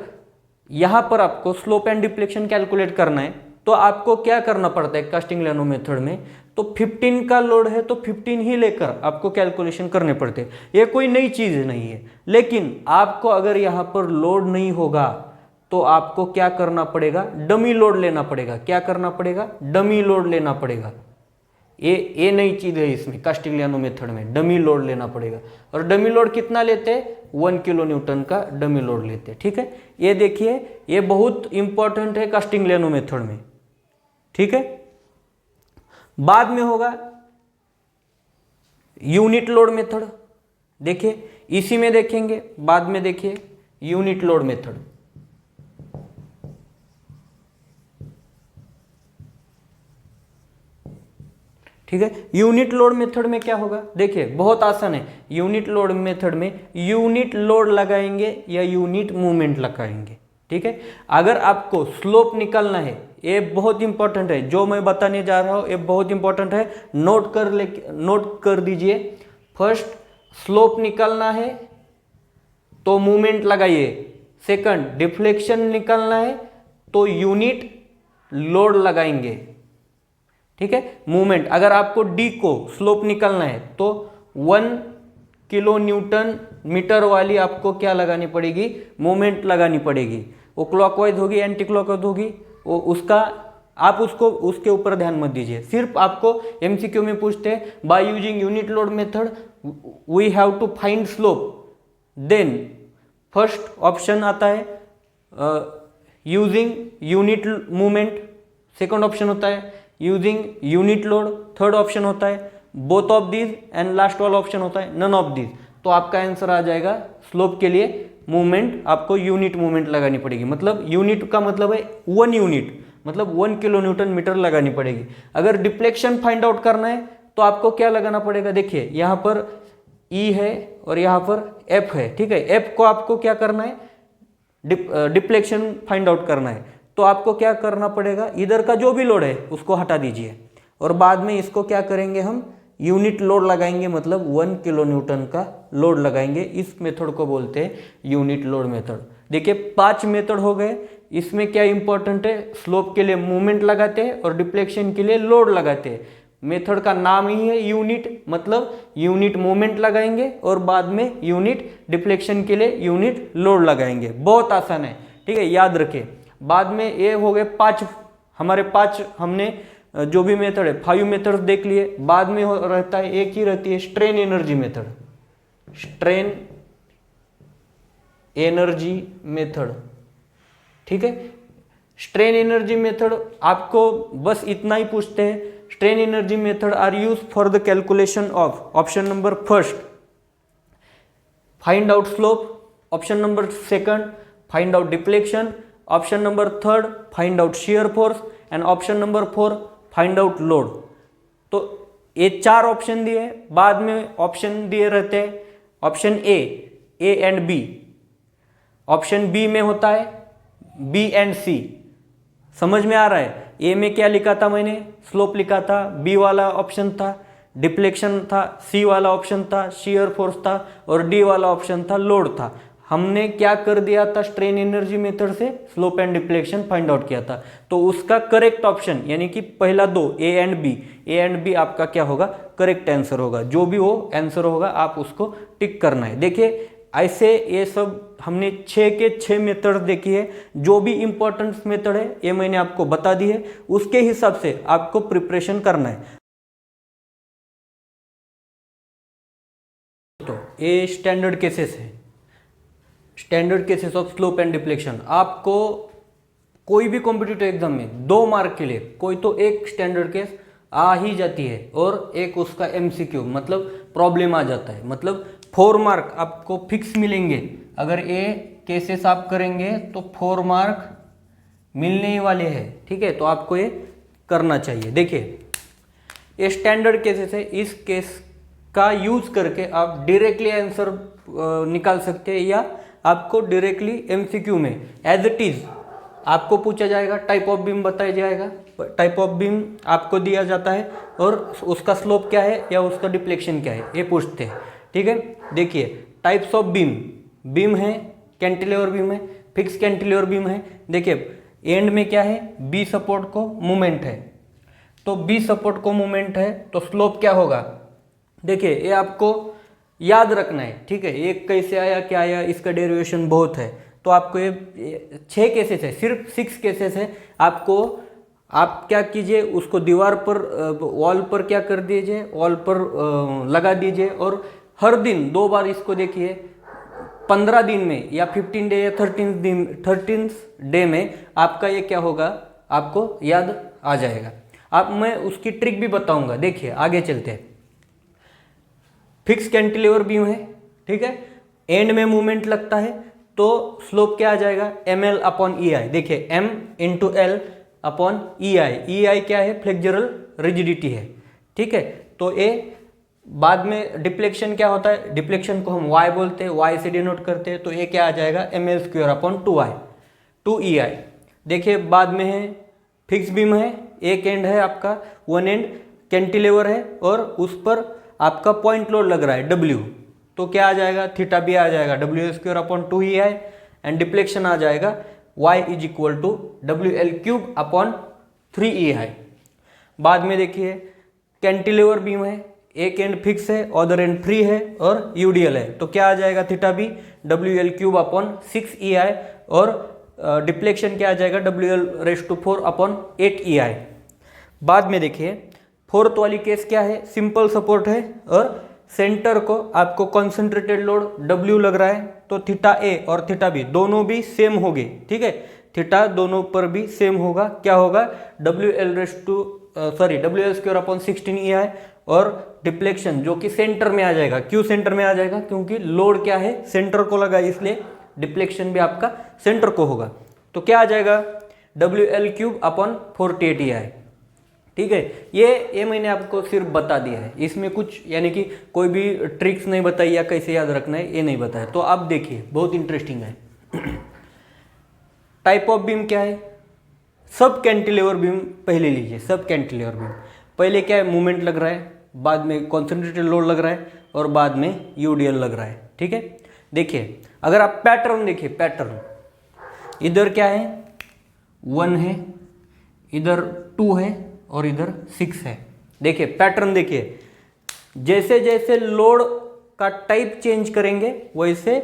यहाँ पर आपको स्लोप एंड डिफ्लेक्शन कैलकुलेट करना है तो आपको क्या करना पड़ता है कास्टिंग्लियानो मेथड में, तो 15 का लोड है तो 15 ही लेकर आपको कैलकुलेशन करने पड़ते हैं। ये कोई नई चीज़ नहीं है। लेकिन आपको अगर यहाँ पर लोड नहीं होगा तो आपको क्या करना पड़ेगा, डमी लोड लेना पड़ेगा। क्या करना पड़ेगा, डमी लोड लेना पड़ेगा। ये नई चीज़ है इसमें, कास्टिग्लियानो मेथड में डमी लोड लेना पड़ेगा। और डमी लोड कितना लेते हैं, 1 किलो न्यूटन का डमी लोड लेते हैं। ठीक है, ये देखिए ये बहुत इंपॉर्टेंट है कास्टिंग्लियानो मेथड में। ठीक है, बाद में होगा यूनिट लोड मेथड। देखिए इसी में देखेंगे, बाद में देखिए यूनिट लोड मेथड। ठीक है, यूनिट लोड मेथड में क्या होगा, देखिए बहुत आसान है। यूनिट लोड मेथड में यूनिट लोड लगाएंगे या यूनिट मूवमेंट लगाएंगे। ठीक है, अगर आपको स्लोप निकालना है, ये बहुत इंपॉर्टेंट है, जो मैं बताने जा रहा हूं ये बहुत इंपॉर्टेंट है, नोट कर दीजिए। फर्स्ट स्लोप निकालना है तो मूवमेंट लगाइए। सेकंड डिफ्लेक्शन निकालना है तो यूनिट लोड लगाएंगे। ठीक है, मूवमेंट अगर आपको डी को स्लोप निकालना है तो 1 किलो न्यूटन मीटर वाली आपको क्या लगानी पड़ेगी, मूवमेंट लगानी पड़ेगी। वो क्लॉकवाइज होगी, एंटी क्लॉकवाइज होगी, वो उसका आप उसके ऊपर ध्यान मत दीजिए। सिर्फ आपको एमसीक्यू में पूछते हैं, by using unit load method we have to find slope, then first option आता है using unit movement, second option होता है using unit load, third option होता है both of these, and last वाला ऑप्शन होता है नन ऑफ दीज। तो आपका आंसर आ जाएगा स्लोप के लिए मूवमेंट आपको यूनिट मूवमेंट लगानी पड़ेगी। मतलब यूनिट का मतलब है 1 यूनिट, मतलब 1 किलो न्यूटन मीटर लगानी पड़ेगी। अगर डिफ्लेक्शन फाइंड आउट करना है तो आपको क्या लगाना पड़ेगा, देखिए यहाँ पर ई है और यहाँ पर एफ है। ठीक है, एफ को आपको क्या करना है, डिफ्लेक्शन फाइंड आउट करना है। तो आपको क्या करना पड़ेगा, इधर का जो भी लोड है उसको हटा दीजिए और बाद में इसको क्या करेंगे, हम यूनिट लोड लगाएंगे, मतलब 1 किलो न्यूटन का लोड लगाएंगे। इस मेथड को बोलते हैं यूनिट लोड मेथड। देखिए 5 मेथड हो गए। इसमें क्या इंपॉर्टेंट है, स्लोप के लिए मूवमेंट लगाते हैं और डिफ्लेक्शन के लिए लोड लगाते हैं। मेथड का नाम ही है यूनिट, मतलब यूनिट मूवमेंट लगाएंगे और बाद में यूनिट डिफ्लेक्शन के लिए यूनिट लोड लगाएंगे। बहुत आसान है। ठीक है, याद रखें। बाद में ये हो गए 5, हमारे 5 हमने जो भी मेथड है 5 मेथड देख लिए। बाद में रहता है, एक ही रहती है strain energy method. Strain energy method. ठीक है, स्ट्रेन एनर्जी मेथड आपको बस इतना ही पूछते हैं, strain energy method are use for the calculation of option number first find out slope, option number second find out deflection, option number third find out shear force, and option number 4 find out load. तो ये 4 ऑप्शन दिए, बाद में ऑप्शन दिए रहते हैं option A and B. Option B में होता है बी एंड सी। समझ में आ रहा है, ए में क्या लिखा था मैंने, स्लोप लिखा था, बी वाला ऑप्शन था डिफ्लेक्शन था, सी वाला ऑप्शन था शियर फोर्स था, और डी वाला ऑप्शन था लोड था। हमने क्या कर दिया था, स्ट्रेन एनर्जी मेथड से slope and deflection find out किया था। तो उसका करेक्ट ऑप्शन यानी कि पहला दो ए एंड बी आपका क्या होगा, करेक्ट आंसर होगा। जो भी वो आंसर होगा आप उसको टिक करना है। देखिए ऐसे ये सब हमने 6 के 6 मेथड देखी है। जो भी इंपॉर्टेंट मेथड है ये मैंने आपको बता दी है, उसके हिसाब से आपको प्रिपरेशन करना है। तो ये स्टैंडर्ड केसेस है, standard cases of slope and deflection. आपको कोई भी कॉम्पिटिटिव एग्जाम में 2 मार्क के लिए कोई तो एक स्टैंडर्ड केस आ ही जाती है और एक उसका एमसीक्यू मतलब प्रॉब्लम आ जाता है। मतलब 4 मार्क आपको फिक्स मिलेंगे। अगर ये केसेस आप करेंगे तो 4 मार्क मिलने ही वाले हैं, ठीक है। तो आपको ये करना चाहिए। देखिए ये स्टैंडर्ड केसेस है, इस केस का यूज करके आप डायरेक्टली आंसर निकाल सकते हैं या आपको डायरेक्टली एमसीक्यू में एज इट इज आपको पूछा जाएगा, टाइप ऑफ बीम बताया जाएगा, टाइप ऑफ बीम आपको दिया जाता है और उसका स्लोप क्या है या उसका डिप्लेक्शन क्या है ये पूछते हैं, ठीक है। देखिए टाइप्स ऑफ बीम है, कैंटिलीवर बीम है, फिक्स कैंटिलीवर बीम है। देखिए एंड में क्या है, बी सपोर्ट को मूवमेंट है, तो बी सपोर्ट को मूवमेंट है तो स्लोप क्या होगा। देखिए ये आपको याद रखना है, ठीक है। एक कैसे आया क्या आया इसका डेरिवेशन बहुत है, तो आपको ये 6 केसेस है, सिर्फ 6 केसेस है। आपको आप क्या कीजिए, उसको दीवार पर वॉल पर क्या कर दीजिए, वॉल पर लगा दीजिए और हर दिन 2 बार इसको देखिए। 15 दिन में या 15 डे या 13 डे में आपका ये क्या होगा, आपको याद आ जाएगा। अब मैं उसकी ट्रिक भी बताऊंगा। देखिए आगे चलते हैं। फिक्स कैंटिलीवर बीम है, ठीक है, एंड में मूवमेंट लगता है तो स्लोप क्या आ जाएगा, ml अपॉन EI। देखिए m into L upon EI क्या है, फ्लेक्सुरल रिजिडिटी है, ठीक है। तो ये बाद में डिप्लेक्शन क्या होता है, डिप्लेक्शन को हम y बोलते हैं, y से डिनोट करते हैं, तो ये क्या आ जाएगा ml स्क्वायर अपॉन 2EI। देखिए बाद में है फिक्स बीम है, एक एंड है आपका, वन एंड कैंटिलीवर है और उस पर आपका पॉइंट लोड लग रहा है W, तो क्या आ जाएगा, थीटा बी आ जाएगा W square upon 2EI and deflection आ जाएगा y is equal to WL cube upon 3EI। बाद में देखिए कैंटिलीवर बीम है, एक एंड फिक्स है, अदर एंड फ्री है और UDL है, तो क्या आ जाएगा theta B WL cube upon 6EI और डिप्लेक्शन क्या आ जाएगा WL raise to 4 upon 8EI। बाद में देखिए फोर्थ वाली केस क्या है, सिंपल सपोर्ट है और सेंटर को आपको कॉन्सेंट्रेटेड लोड W लग रहा है, तो थीटा ए और थीटा बी दोनों भी सेम होंगे, ठीक है। थीटा दोनों पर भी सेम होगा, क्या होगा WL स्क्वायर अपॉन 16EI और डिप्लेक्शन जो कि सेंटर में आ जाएगा। क्यों सेंटर में आ जाएगा, क्योंकि लोड क्या है सेंटर को लगा, इसलिए डिप्लेक्शन भी आपका सेंटर को होगा। तो क्या आ जाएगा WL क्यूब अपॉन 48EI, ठीक है। ये मैंने आपको सिर्फ बता दिया है, इसमें कुछ यानी कि कोई भी ट्रिक्स नहीं बताई या कैसे याद रखना है ये नहीं बताया। तो आप देखिए बहुत इंटरेस्टिंग है। टाइप ऑफ बीम क्या है, सब कैंटिलीवर बीम पहले लीजिए। सब कैंटिलीवर बीम पहले क्या है, मूवमेंट लग रहा है, बाद में कॉन्सेंट्रेटेड लोड लग रहा है और बाद में UDL लग रहा है, ठीक है। देखिए अगर आप पैटर्न देखिए, पैटर्न इधर क्या है 1 है, इधर 2 है और इधर 6 है। देखिए पैटर्न देखिए, जैसे जैसे लोड का टाइप चेंज करेंगे वैसे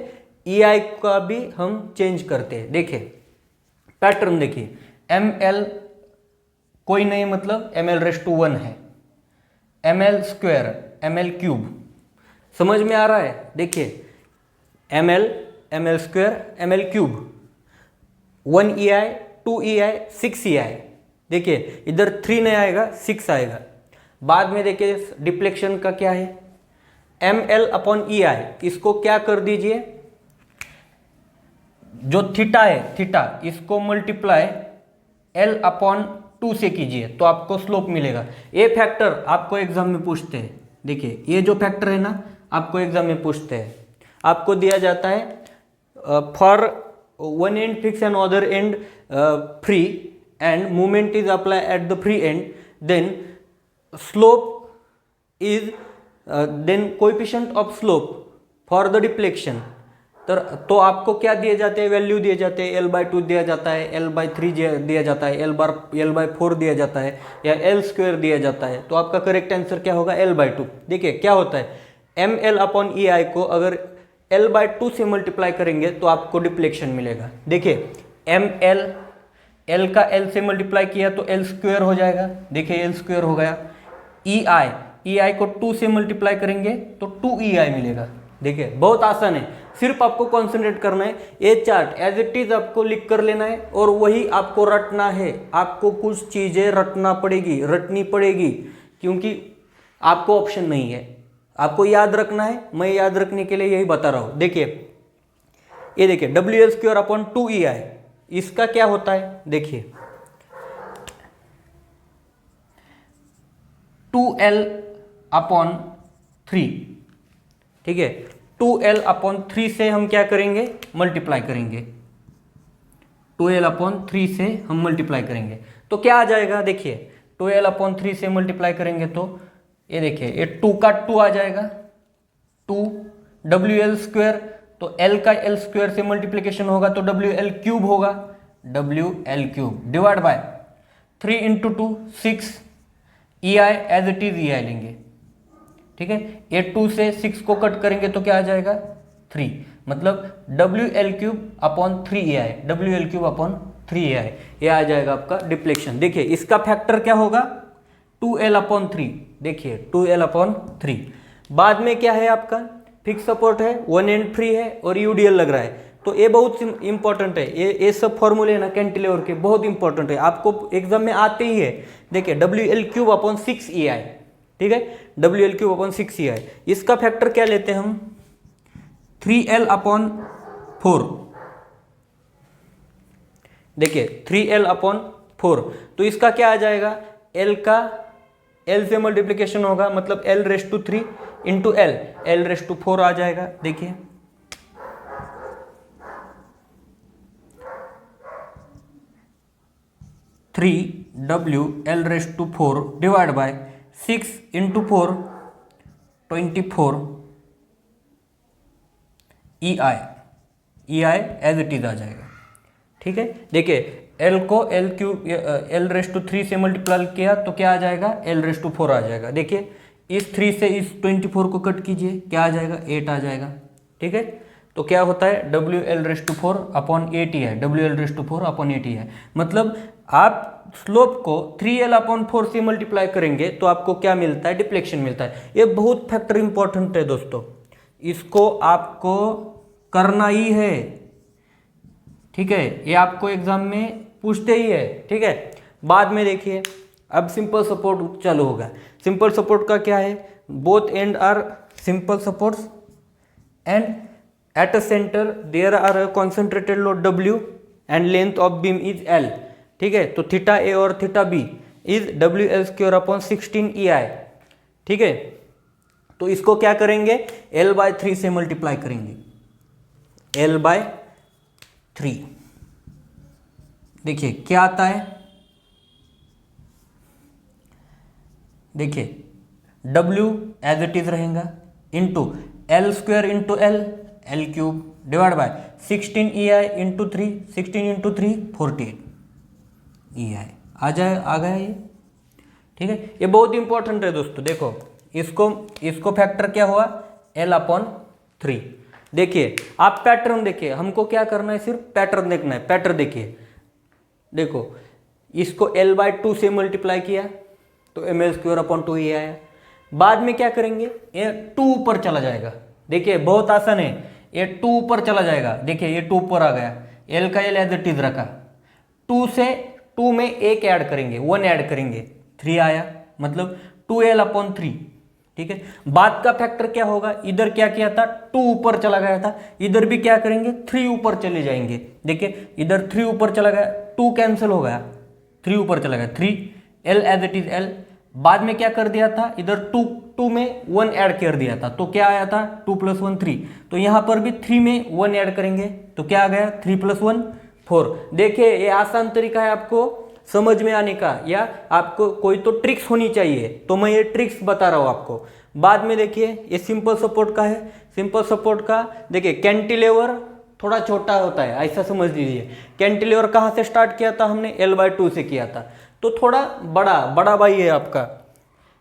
EI का भी हम चेंज करते हैं। देखिए पैटर्न देखिए, ML कोई नहीं मतलब ML रेस टू 1 है, ML स्क्वायर ML क्यूब, समझ में आ रहा है। देखिए ML square ML cube, 1EI 2EI 6EI। देखिए इधर 3 नहीं आएगा 6 आएगा। बाद में देखिए डिप्लेक्शन का क्या है, ML अपॉन EI, इसको क्या कर दीजिए, जो थीटा है थीटा इसको मल्टीप्लाई L अपॉन 2 से कीजिए तो आपको स्लोप मिलेगा। ये फैक्टर आपको एग्जाम में पूछते हैं। देखिए ये जो फैक्टर है ना आपको एग्जाम में पूछते हैं, आपको दिया जाता है for one and fix and other end free and movement is applied at the free end, then slope is then coefficient of slope for the deflection तो आपको क्या दिए जाते हैं, वैल्यू दिए जाते हैं, L/2 दिया जाता है, L/3 दिया जाता है, L/4 दिया जाता है, या L² दिया जाता है। तो आपका करेक्ट आंसर क्या होगा, L/2। देखिए क्या होता है, ml/ei को अगर L/2 से मल्टीप्लाई करेंगे तो आपको डिप्लेक्शन मिलेगा। देखिए ml, L का L से मल्टीप्लाई किया तो L² हो जाएगा, देखिए L² हो गया। ei को 2 से मल्टीप्लाई करेंगे तो 2ei मिलेगा। देखिए बहुत आसान है, सिर्फ आपको कॉन्सेंट्रेट करना है, ये चार्ट एज इट इज आपको लिख कर लेना है और वही आपको रटना है। आपको कुछ चीजें रटनी पड़ेगी क्योंकि आपको ऑप्शन नहीं है, आपको याद रखना है। मैं याद रखने के लिए यही बता रहा हूं। देखिए ये देखिए WL²/2ei, इसका क्या होता है, देखिए 2l/3, ठीक है। 2l/3 से हम क्या करेंगे, मल्टीप्लाई करेंगे, 2l/3 से हम मल्टीप्लाई करेंगे तो क्या आ जाएगा, देखिए 2l/3 से मल्टीप्लाई करेंगे तो ये देखिए ये 2 का 2 आ जाएगा, 2 WL² तो L का L² से मल्टीप्लिकेशन होगा तो WL³ होगा, WL³ divide by 3 × 2 6, ei as it is ei लेंगे, ठीक है। ये 2 से 6 को कट करेंगे तो क्या आ जाएगा 3, मतलब WL³/3ei, WL³/3ei ये आ जाएगा आपका डिप्लेक्शन। देखिए इसका फैक्टर क्या होगा 2l/3, देखिए 2l/3। बाद में क्या है आपका फिक्स सपोर्ट है, 1 एंड फ्री है और यूडीएल लग रहा है। तो ये बहुत इंपॉर्टेंट है, ये सब फॉर्मूले ना कैंटिलीवर के बहुत इंपॉर्टेंट है, आपको एग्जाम में आते ही है। देखिए WL³/6ei, ठीक है, WL³/6ei। इसका फैक्टर क्या लेते हैं हम 3l/4, देखिए 3l/4 तो इसका क्या आ जाएगा, L का L से मल्टीप्लिकेशन होगा मतलब L⁻³ × L⁻⁴ आ जाएगा। देखिए 3WL⁻⁴ divide by 6 × 4 24 ei as it is आ जाएगा, ठीक है। देखिए L को L³ से मल्टीप्लाई किया तो क्या आ जाएगा L⁻⁴ आ जाएगा। देखिए इस 3 से इस 24 को कट कीजिए, क्या आ जाएगा 8 आ जाएगा, ठीक है। तो क्या होता है WL⁻⁴/8ei, WL⁻⁴/8ei मतलब आप स्लोप को 3l/4 से मल्टीप्लाई करेंगे तो आपको क्या मिलता है, डिप्लेक्शन मिलता है। ये बहुत फैक्टर इंपॉर्टेंट है दोस्तों, इसको आपको करना ही है, ठीक है। ये आपको एग्जाम में पूछते ही है, ठीक है। बाद में देखिए अब सिंपल सपोर्ट चालू होगा। सिंपल सपोर्ट का क्या है, both end are simple supports and at a centre there are a concentrated load W and length of beam is L, ठीक है। तो θA और θB इज WL²/16ei, ठीक है। तो इसको क्या करेंगे L/3 से मल्टीप्लाई करेंगे, L/3। देखिए क्या आता है, देखिए W एज इट इज रहेगा into L² × L³ divide by 16ei × 3, 16 × 3 48 ei आ गया ये, ठीक है। ये बहुत इंपॉर्टेंट है दोस्तों। देखो इसको फैक्टर क्या हुआ L/3। देखिए आप पैटर्न देखिए, हमको क्या करना है, सिर्फ पैटर्न देखना है। पैटर्न देखिए, देखो इसको L/2 से मल्टीप्लाई किया तो ml²/2ei आया। बाद में क्या करेंगे, ये 2 ऊपर चला जाएगा। देखिए बहुत आसान है, ये 2 ऊपर चला जाएगा। देखिए ये 2 ऊपर आ गया, L का L एज इट इज रखा, 2 से 2 में 1 ऐड करेंगे, 1 ऐड करेंगे, 3 आया, मतलब 2l/3, ठीक है। बाद का फैक्टर क्या होगा, इधर क्या किया था 2 ऊपर चला गया था, इधर भी क्या करेंगे 3 ऊपर चले जाएंगे। देखिए इधर 3 ऊपर चला गया, 2 कैंसिल हो गया, 3 ऊपर चला गया, 3 L as it is L। बाद में क्या कर दिया था, इधर 2 में 1 ऐड कर दिया था तो क्या आया था 2 + 1 3। तो यहां पर भी 3 में 1 ऐड करेंगे तो क्या आ गया 3 + 1 4। देखिए ये आसान तरीका है आपको समझ में आने का, या आपको कोई तो ट्रिक्स होनी चाहिए, तो मैं ये ट्रिक्स बता रहा हूं आपको। बाद में देखिए ये सिंपल सपोर्ट का है, सिंपल सपोर्ट का देखिए कैंटिलेवर थोड़ा छोटा होता है, ऐसा समझ लीजिए। कैंटिलेवर कहाँ से स्टार्ट किया था हमने, L/2 से किया था, तो थोड़ा बड़ा भाई है आपका।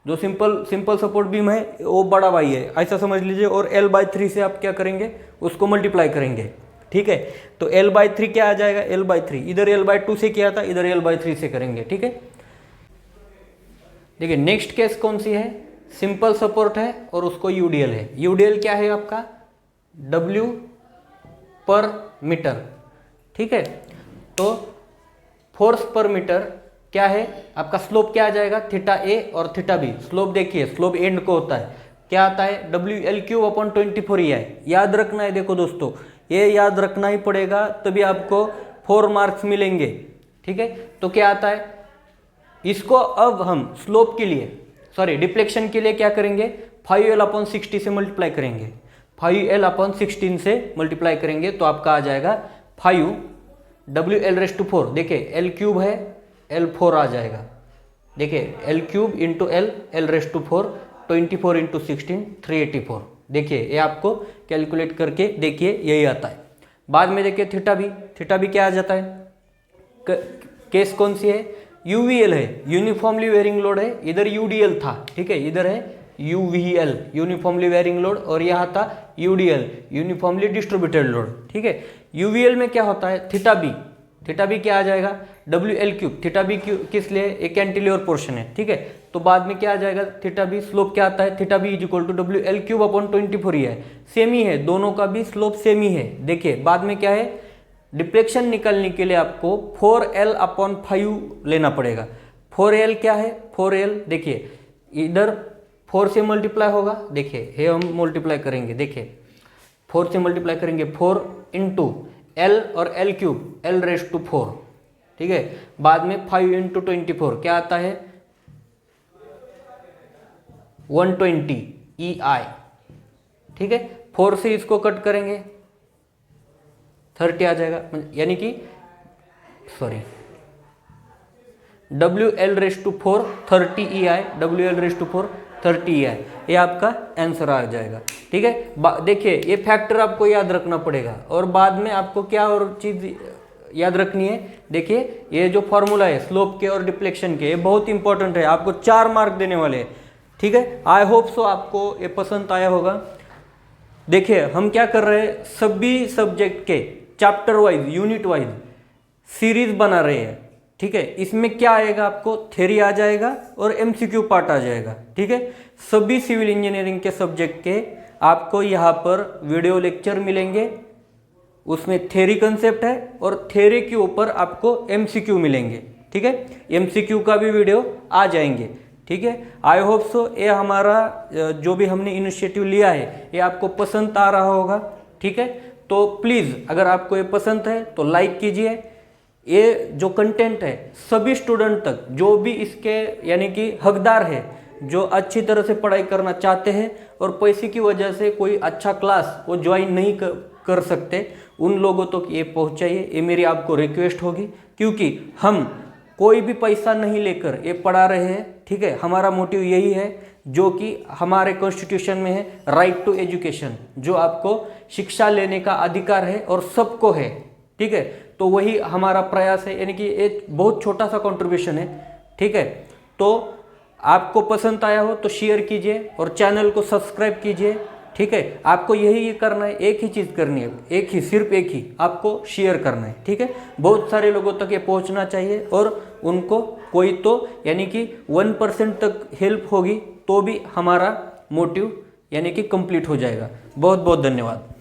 जो सिंपल सपोर्ट बीम है वो बड़ा भाई है, ऐसा समझ लीजिए। और L/3 से आप क्या करेंगे, उसको मल्टीप्लाई करेंगे, ठीक है। तो L/3 क्या आ जाएगा, L/3 इधर L/2 से किया था, इधर L/3 से करेंगे, ठीक है। देखिए नेक्स्ट केस कौन सी है, सिंपल सपोर्ट है और उसको यूडीएल है। यूडीएल क्या है आपका, W पर मीटर, ठीक है। तो फोर्स पर मीटर क्या है आपका, स्लोप क्या आ जाएगा, θA और θB। स्लोप देखिए, स्लोप एंड को होता है, क्या आता है, WL3/24EI। याद रखना है, देखो दोस्तों ये याद रखना ही पड़ेगा, तभी आपको 4 मार्क्स मिलेंगे, ठीक है। तो क्या आता है, इसको अब हम स्लोप के लिए, सॉरी डिफ्लेक्शन के लिए क्या करेंगे, 5L/60 से मल्टीप्लाई करेंगे, 5L/16 से मल्टीप्लाई करेंगे, तो आपका आ जाएगा 5WL/4। देखिए L³ है, L4 आ जाएगा। देखिए L³ × L, L/4, 24 × 16, 384। देखिए ये आपको कैलकुलेट करके देखिए यही आता है। बाद में देखिए θB क्या आ जाता है, केस कौन सी है, UVL है, यूनिफॉर्मली वेरिंग लोड है। इधर UDL था, ठीक है, इधर है UVL यूनिफॉर्मली वेरिंग लोड, और यहाँ था UDL यूनिफॉर्मली डिस्ट्रीब्यूटेड लोड, ठीक है। UVL में क्या होता है, θB क्या आ जाएगा, WL3। θB किस लिए, एक कैंटिलीवर पोर्शन है, ठीक है। तो बाद में क्या आ जाएगा, θB स्लोप क्या आता है, θB = WL3/24EI। सेम ही है, दोनों का भी स्लोप सेम ही है। देखिए बाद में क्या है, डिफ्लेक्शन निकालने के लिए आपको 4L/5 लेना पड़ेगा। 4L क्या है, 4L देखिए इधर 4 से मल्टीप्लाई होगा, देखिए ये हम मल्टीप्लाई करेंगे, देखिए 4 से मल्टीप्लाई करेंगे, 4 × L और L³, L/4, ठीक है। बाद में 5 × 24 क्या आता है, 120EI, ठीक है। 4 से इसको कट करेंगे 30 आ जाएगा, यानी कि sorry WL/4 30EI, WL/4 30EI, ये आपका आंसर आ जाएगा, ठीक है। देखिए ये फैक्टर आपको याद रखना पड़ेगा, और बाद में आपको क्या और चीज़ याद रखनी है, देखिए ये जो फॉर्मूला है स्लोप के और डिफ्लेक्शन के, ये बहुत इंपॉर्टेंट है, आपको 4 मार्क देने वाले हैं, ठीक है। आई होप सो आपको ये पसंद आया होगा। देखिए हम क्या कर रहे हैं, सभी सब्जेक्ट के chapter wise, unit wise series बना रहे हैं, ठीक है। इसमें क्या आएगा, आपको थ्योरी आ जाएगा और MCQ पार्ट आ जाएगा, ठीक है। सभी सिविल इंजीनियरिंग के सब्जेक्ट के आपको यहाँ पर वीडियो लेक्चर मिलेंगे, उसमें थ्योरी कंसेप्ट है और थ्योरी के ऊपर आपको MCQ मिलेंगे, ठीक है। MCQ का भी वीडियो आ जाएंगे, ठीक है। आई होप सो ये हमारा जो भी हमने इनिशिएटिव लिया है ये आपको पसंद आ रहा होगा, ठीक है। तो प्लीज़ अगर आपको ये पसंद है तो लाइक कीजिए। ये जो कंटेंट है सभी स्टूडेंट तक, जो भी इसके यानी कि हकदार है, जो अच्छी तरह से पढ़ाई करना चाहते हैं और पैसे की वजह से कोई अच्छा क्लास वो ज्वाइन नहीं कर सकते, उन लोगों तक ये पहुंचाइए, ये मेरी आपको रिक्वेस्ट होगी। क्योंकि हम कोई भी पैसा नहीं लेकर ये पढ़ा रहे हैं, ठीक है। हमारा मोटिव यही है जो कि हमारे कॉन्स्टिट्यूशन में है, राइट टू एजुकेशन, जो आपको शिक्षा लेने का अधिकार है और सबको है, ठीक है। तो वही हमारा प्रयास है, यानी कि एक बहुत छोटा सा कंट्रीब्यूशन है, ठीक है। तो आपको पसंद आया हो तो शेयर कीजिए और चैनल को सब्सक्राइब कीजिए, ठीक है। आपको यही करना है, एक ही चीज़ करनी है, एक ही, सिर्फ एक ही, आपको शेयर करना है, ठीक है। बहुत सारे लोगों तक ये पहुंचना चाहिए और उनको कोई तो यानी कि 1% तक हेल्प होगी तो भी हमारा मोटिव यानी कि कंप्लीट हो जाएगा। बहुत बहुत धन्यवाद।